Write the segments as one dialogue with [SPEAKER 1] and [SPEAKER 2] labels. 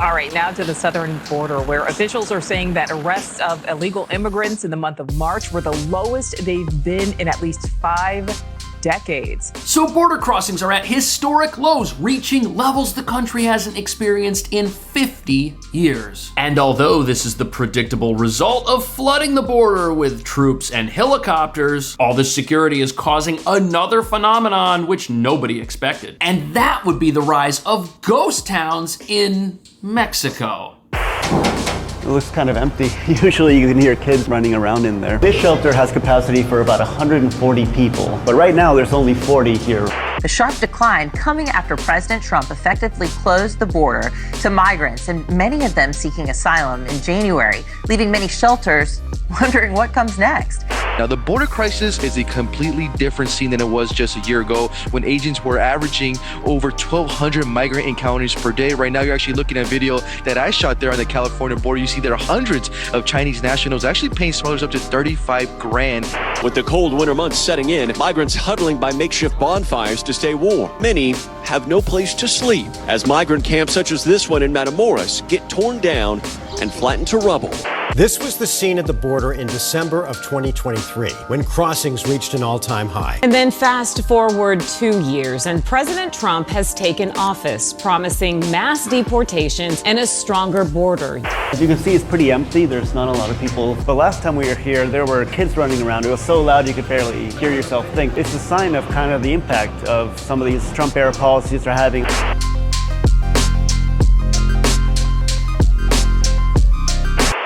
[SPEAKER 1] All right, now to the southern border, where officials are saying that arrests of illegal immigrants in the month of March were the lowest they've been in at least 5 decades.
[SPEAKER 2] So border crossings are at historic lows, reaching levels the country hasn't experienced in 50 years. And although this is the predictable result of flooding the border with troops and helicopters, all this security is causing another phenomenon which nobody expected. And that would be the rise of ghost towns in Mexico.
[SPEAKER 3] It looks kind of empty. Usually you can hear kids running around in there. This shelter has capacity for about 140 people, but right now there's only 40 here.
[SPEAKER 4] The sharp decline coming after President Trump effectively closed the border to migrants, and many of them seeking asylum in January, leaving many shelters wondering what comes next.
[SPEAKER 5] Now, the border crisis is a completely different scene than it was just a year ago when agents were averaging over 1,200 migrant encounters per day. Right now, you're actually looking at video that I shot there on the California border. You see there are hundreds of Chinese nationals actually paying smugglers up to 35 grand.
[SPEAKER 6] With the cold winter months setting in, migrants huddling by makeshift bonfires to stay warm. Many have no place to sleep as migrant camps such as this one in Matamoros get torn down and flattened to rubble.
[SPEAKER 7] This was the scene at the border in December of 2023, when crossings reached an all-time high.
[SPEAKER 8] And then fast forward 2 years, and President Trump has taken office, promising mass deportations and a stronger border.
[SPEAKER 3] As you can see, it's pretty empty. There's not a lot of people. But last time we were here, there were kids running around. It was so loud you could barely hear yourself think. It's a sign of kind of the impact of some of these Trump-era policies they're having.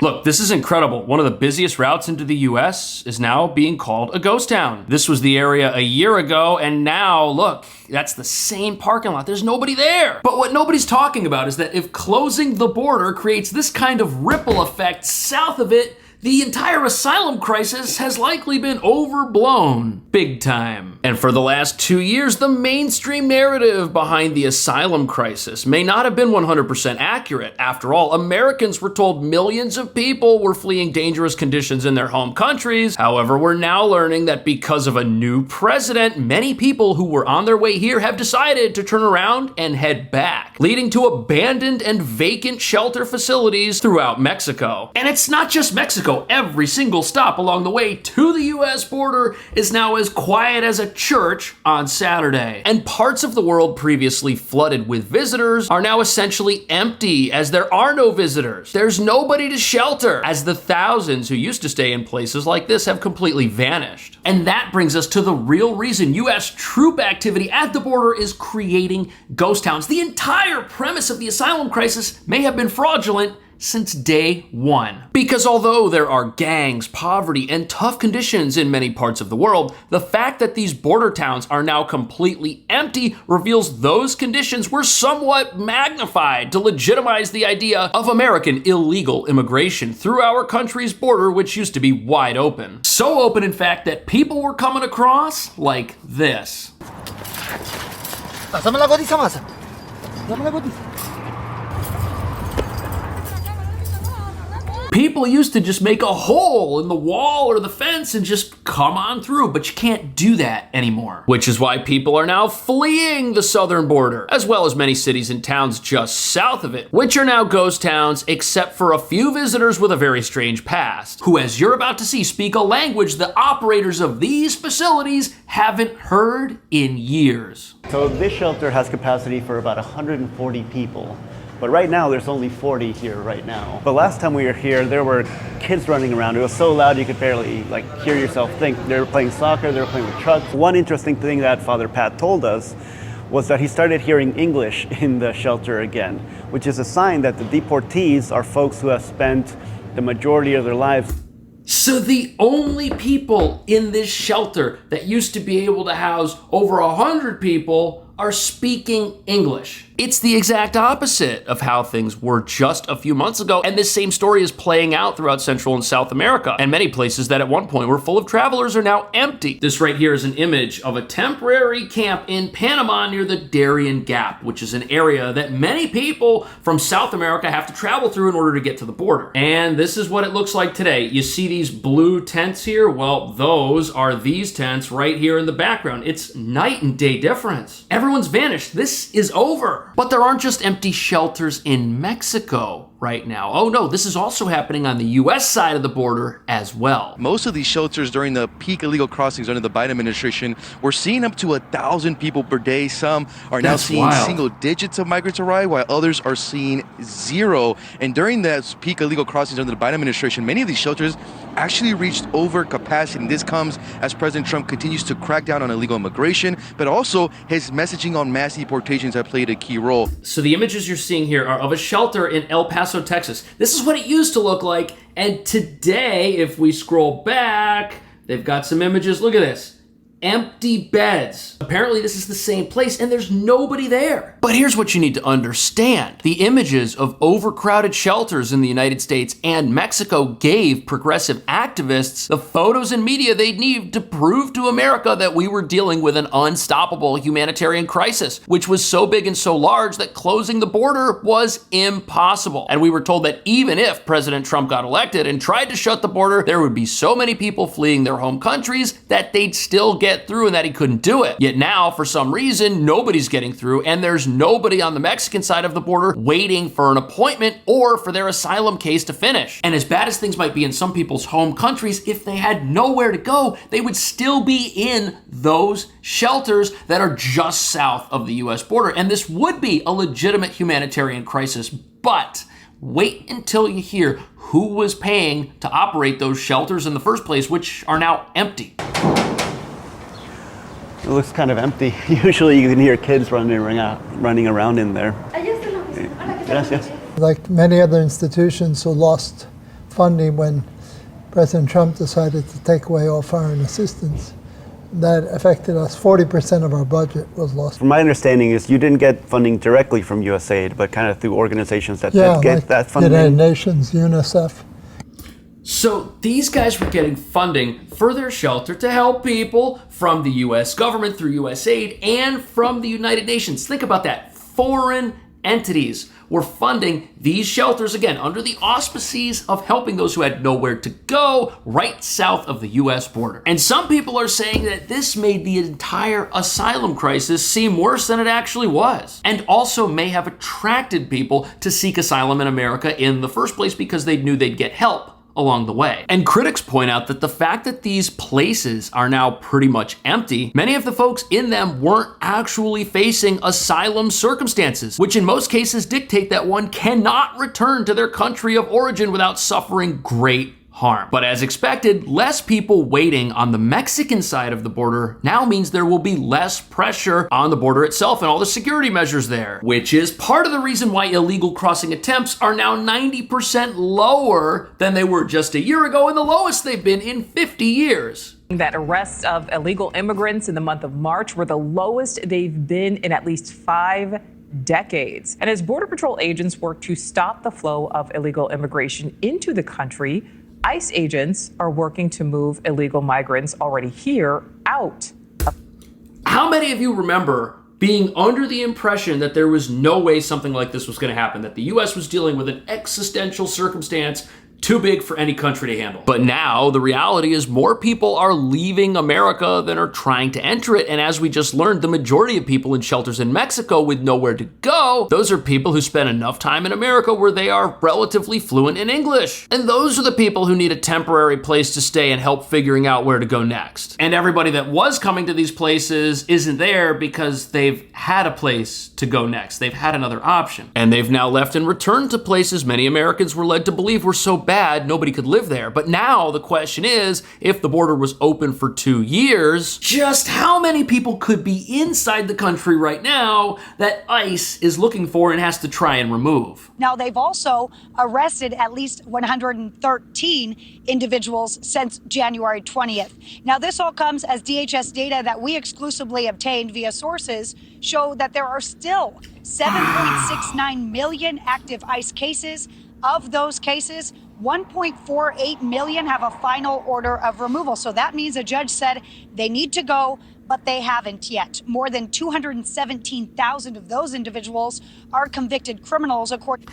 [SPEAKER 2] Look, this is incredible. One of the busiest routes into the US is now being called a ghost town. This was the area a year ago, and now, look, that's the same parking lot. There's nobody there. But what nobody's talking about is that if closing the border creates this kind of ripple effect south of it, the entire asylum crisis has likely been overblown big time. And for the last 2 years, the mainstream narrative behind the asylum crisis may not have been 100% accurate. After all, Americans were told millions of people were fleeing dangerous conditions in their home countries. However, we're now learning that because of a new president, many people who were on their way here have decided to turn around and head back, leading to abandoned and vacant shelter facilities throughout Mexico. And it's not just Mexico. Every single stop along the way to the US border is now as quiet as a church on Saturday. And parts of the world previously flooded with visitors are now essentially empty as there are no visitors. There's nobody to shelter as the thousands who used to stay in places like this have completely vanished. And that brings us to the real reason US troop activity at the border is creating ghost towns. The entire premise of the asylum crisis may have been fraudulent since day one. Because although there are gangs, poverty, and tough conditions in many parts of the world, the fact that these border towns are now completely empty reveals those conditions were somewhat magnified to legitimize the idea of American illegal immigration through our country's border, which used to be wide open. So open, in fact, that people were coming across like this. People used to just make a hole in the wall or the fence and just come on through, but you can't do that anymore. Which is why people are now fleeing the southern border, as well as many cities and towns just south of it, which are now ghost towns, except for a few visitors with a very strange past, who, as you're about to see, speak a language the operators of these facilities haven't heard in years.
[SPEAKER 3] So this shelter has capacity for about 140 people. But right now, there's only 40 here right now. But last time we were here, there were kids running around. It was so loud you could barely hear yourself think. They were playing soccer, they were playing with trucks. One interesting thing that Father Pat told us was that he started hearing English in the shelter again, which is a sign that the deportees are folks who have spent the majority of their lives.
[SPEAKER 2] So the only people in this shelter that used to be able to house over 100 people are speaking English. It's the exact opposite of how things were just a few months ago, and this same story is playing out throughout Central and South America, and many places that at one point were full of travelers are now empty. This right here is an image of a temporary camp in Panama near the Darien Gap, which is an area that many people from South America have to travel through in order to get to the border. And this is what it looks like today. You see these blue tents here? Well, those are these tents right here in the background. It's night and day difference. Everyone's vanished. This is over. But there aren't just empty shelters in Mexico right now. Oh no, this is also happening on the US side of the border as well.
[SPEAKER 5] Most of these shelters during the peak illegal crossings under the Biden administration were seeing up to 1,000 people per day. Some are now seeing single digits of migrants arrive, while others are seeing zero. And during that peak illegal crossings under the Biden administration, many of these shelters actually reached over capacity. And this comes as President Trump continues to crack down on illegal immigration, but also his messaging on mass deportations have played a key role.
[SPEAKER 2] So the images you're seeing here are of a shelter in El Paso, Texas. This is what it used to look like. And today, if we scroll back, they've got some images. Look at this. Empty beds. Apparently this is the same place and there's nobody there. But here's what you need to understand. The images of overcrowded shelters in the United States and Mexico gave progressive activists the photos and media they'd need to prove to America that we were dealing with an unstoppable humanitarian crisis, which was so big and so large that closing the border was impossible. And we were told that even if President Trump got elected and tried to shut the border, there would be so many people fleeing their home countries that they'd still get through and that he couldn't do it. Yet now, for some reason, nobody's getting through and there's nobody on the Mexican side of the border waiting for an appointment or for their asylum case to finish. And as bad as things might be in some people's home countries, if they had nowhere to go, they would still be in those shelters that are just south of the US border. And this would be a legitimate humanitarian crisis, but wait until you hear who was paying to operate those shelters in the first place, which are now empty.
[SPEAKER 3] It looks kind of empty. Usually you can hear kids running around in there. Yes.
[SPEAKER 9] Like many other institutions who lost funding when President Trump decided to take away all foreign assistance, that affected us. 40% of our budget was lost.
[SPEAKER 3] From my understanding is you didn't get funding directly from USAID, but kind of through organizations that did get
[SPEAKER 9] like
[SPEAKER 3] that funding.
[SPEAKER 9] United Nations, UNICEF.
[SPEAKER 2] So these guys were getting funding for their shelter to help people from the US government through USAID and from the United Nations. Think about that. Foreign entities were funding these shelters, again, under the auspices of helping those who had nowhere to go right south of the US border. And some people are saying that this made the entire asylum crisis seem worse than it actually was, and also may have attracted people to seek asylum in America in the first place because they knew they'd get help along the way. And critics point out that the fact that these places are now pretty much empty, many of the folks in them weren't actually facing asylum circumstances, which in most cases dictate that one cannot return to their country of origin without suffering great harm. But as expected, less people waiting on the Mexican side of the border now means there will be less pressure on the border itself and all the security measures there, which is part of the reason why illegal crossing attempts are now 90% lower than they were just a year ago and the lowest they've been in 50 years.
[SPEAKER 1] That arrests of illegal immigrants in the month of March were the lowest they've been in at least 5 decades. And as Border Patrol agents work to stop the flow of illegal immigration into the country, ICE agents are working to move illegal migrants already here out.
[SPEAKER 2] How many of you remember being under the impression that there was no way something like this was going to happen, that the US was dealing with an existential circumstance too big for any country to handle? But now the reality is more people are leaving America than are trying to enter it. And as we just learned, the majority of people in shelters in Mexico with nowhere to go, those are people who spend enough time in America where they are relatively fluent in English. And those are the people who need a temporary place to stay and help figuring out where to go next. And everybody that was coming to these places isn't there because they've had a place to go next. They've had another option. And they've now left and returned to places many Americans were led to believe were so bad nobody could live there. But now the question is, if the border was open for 2 years, just how many people could be inside the country right now that ICE is looking for and has to try and remove?
[SPEAKER 10] Now, they've also arrested at least 113 individuals since January 20th. Now, this all comes as DHS data that we exclusively obtained via sources show that there are still 7.69 million active ICE cases. Of those cases, 1.48 million have a final order of removal. So that means a judge said they need to go, but they haven't yet. More than 217,000 of those individuals are convicted criminals, according.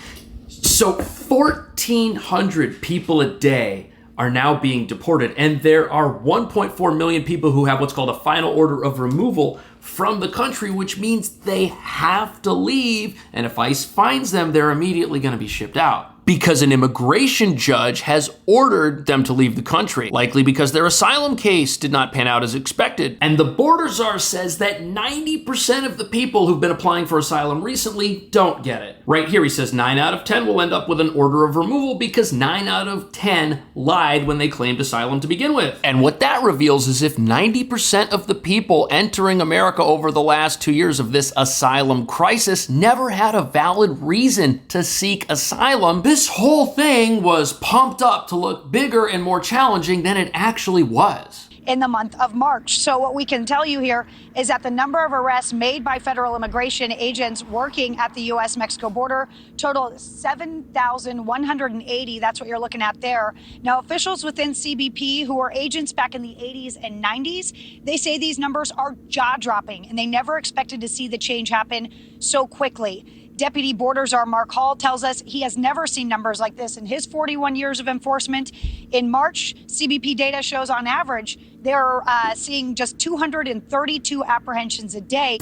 [SPEAKER 2] So 1,400 people a day are now being deported, and there are 1.4 million people who have what's called a final order of removal. from the country, which means they have to leave. And if ICE finds them, they're immediately going to be shipped out. Because an immigration judge has ordered them to leave the country, likely because their asylum case did not pan out as expected. And the border czar says that 90% of the people who've been applying for asylum recently don't get it. Right here, he says 9 out of 10 will end up with an order of removal because 9 out of 10 lied when they claimed asylum to begin with. And what that reveals is if 90% of the people entering America over the last 2 years of this asylum crisis never had a valid reason to seek asylum, this whole thing was pumped up to look bigger and more challenging than it actually was.
[SPEAKER 10] In the month of March. So what we can tell you here is that the number of arrests made by federal immigration agents working at the U.S.-Mexico border totaled 7,180. That's what you're looking at there. Now, officials within CBP who were agents back in the 80s and 90s, they say these numbers are jaw-dropping, and they never expected to see the change happen so quickly. Deputy Border Czar Mark Hall tells us he has never seen numbers like this in his 41 years of enforcement. In March, CBP data shows on average they're seeing just 232 apprehensions a day.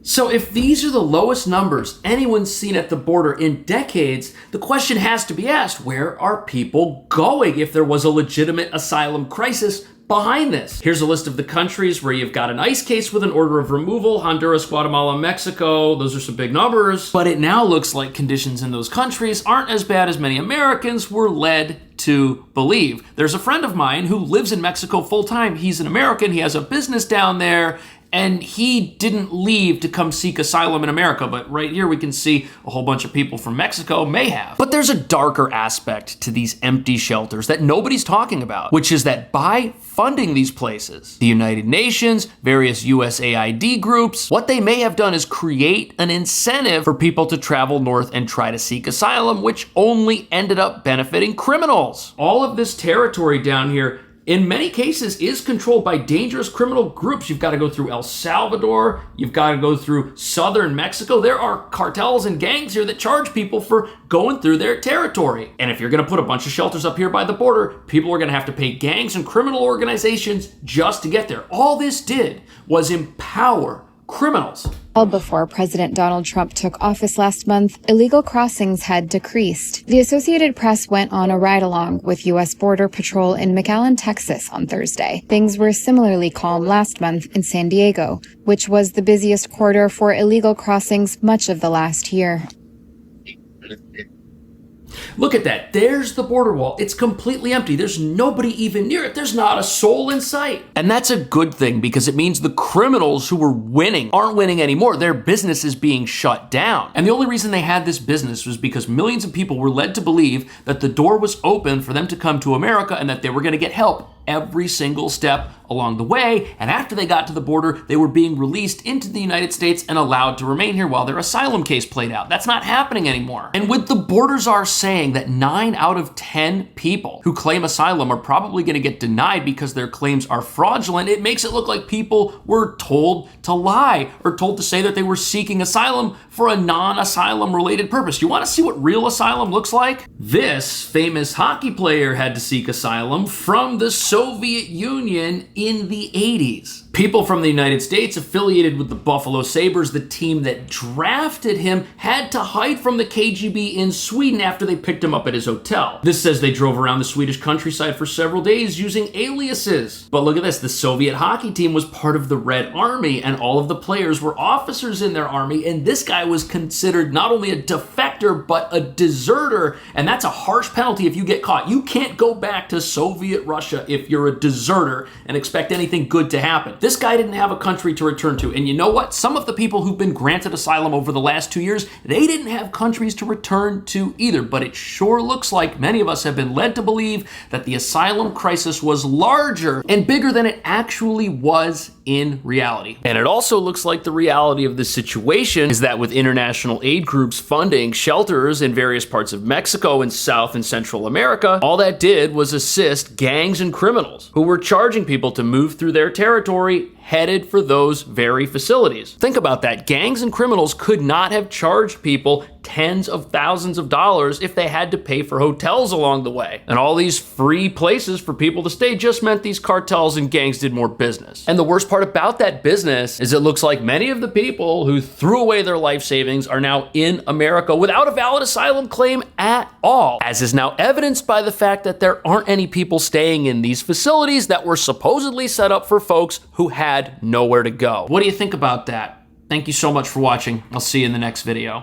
[SPEAKER 2] So if these are the lowest numbers anyone's seen at the border in decades, the question has to be asked, where are people going if there was a legitimate asylum crisis behind this? Here's a list of the countries where you've got an ICE case with an order of removal: Honduras, Guatemala, Mexico. Those are some big numbers. But it now looks like conditions in those countries aren't as bad as many Americans were led to believe. There's a friend of mine who lives in Mexico full time. He's an American. He has a business down there. And he didn't leave to come seek asylum in America, but right here we can see a whole bunch of people from Mexico may have. But there's a darker aspect to these empty shelters that nobody's talking about, which is that by funding these places, the United Nations, various USAID groups, what they may have done is create an incentive for people to travel north and try to seek asylum, which only ended up benefiting criminals. All of this territory down here, in many cases, is controlled by dangerous criminal groups. You've got to go through El Salvador. You've got to go through southern Mexico. There are cartels and gangs here that charge people for going through their territory. And if you're going to put a bunch of shelters up here by the border, people are going to have to pay gangs and criminal organizations just to get there. All this did was empower criminals.
[SPEAKER 11] Before President Donald Trump took office last month, illegal crossings had decreased. The Associated Press went on a ride-along with U.S. Border Patrol in McAllen, Texas on Thursday. Things were similarly calm last month in San Diego, which was the busiest corridor for illegal crossings much of the last year.
[SPEAKER 2] Look at that. There's the border wall. It's completely empty. There's nobody even near it. There's not a soul in sight. And that's a good thing because it means the criminals who were winning aren't winning anymore. Their business is being shut down. And the only reason they had this business was because millions of people were led to believe that the door was open for them to come to America and that they were going to get help every single step along the way. And after they got to the border, they were being released into the United States and allowed to remain here while their asylum case played out. That's not happening anymore. And with the border czar saying that 9 out of 10 people who claim asylum are probably going to get denied because their claims are fraudulent, it makes it look like people were told to lie or told to say that they were seeking asylum for a non-asylum related purpose. You want to see what real asylum looks like? This famous hockey player had to seek asylum from the Soviet Union in the 80s. People from the United States affiliated with the Buffalo Sabres, the team that drafted him, had to hide from the KGB in Sweden after they picked him up at his hotel. This says they drove around the Swedish countryside for several days using aliases. But look at this, the Soviet hockey team was part of the Red Army and all of the players were officers in their army, and this guy was considered not only a defector but a deserter, and that's a harsh penalty if you get caught. You can't go back to Soviet Russia if you're a deserter and expect anything good to happen. This guy didn't have a country to return to. And you know what? Some of the people who've been granted asylum over the last 2 years, they didn't have countries to return to either. But it sure looks like many of us have been led to believe that the asylum crisis was larger and bigger than it actually was in reality. And it also looks like the reality of this situation is that with international aid groups funding shelters in various parts of Mexico and South and Central America, all that did was assist gangs and criminals who were charging people to move through their territory headed for those very facilities. Think about that. Gangs and criminals could not have charged people tens of thousands of dollars if they had to pay for hotels along the way. And all these free places for people to stay just meant these cartels and gangs did more business. And the worst part about that business is it looks like many of the people who threw away their life savings are now in America without a valid asylum claim at all, as is now evidenced by the fact that there aren't any people staying in these facilities that were supposedly set up for folks who had nowhere to go. What do you think about that? Thank you so much for watching. I'll see you in the next video.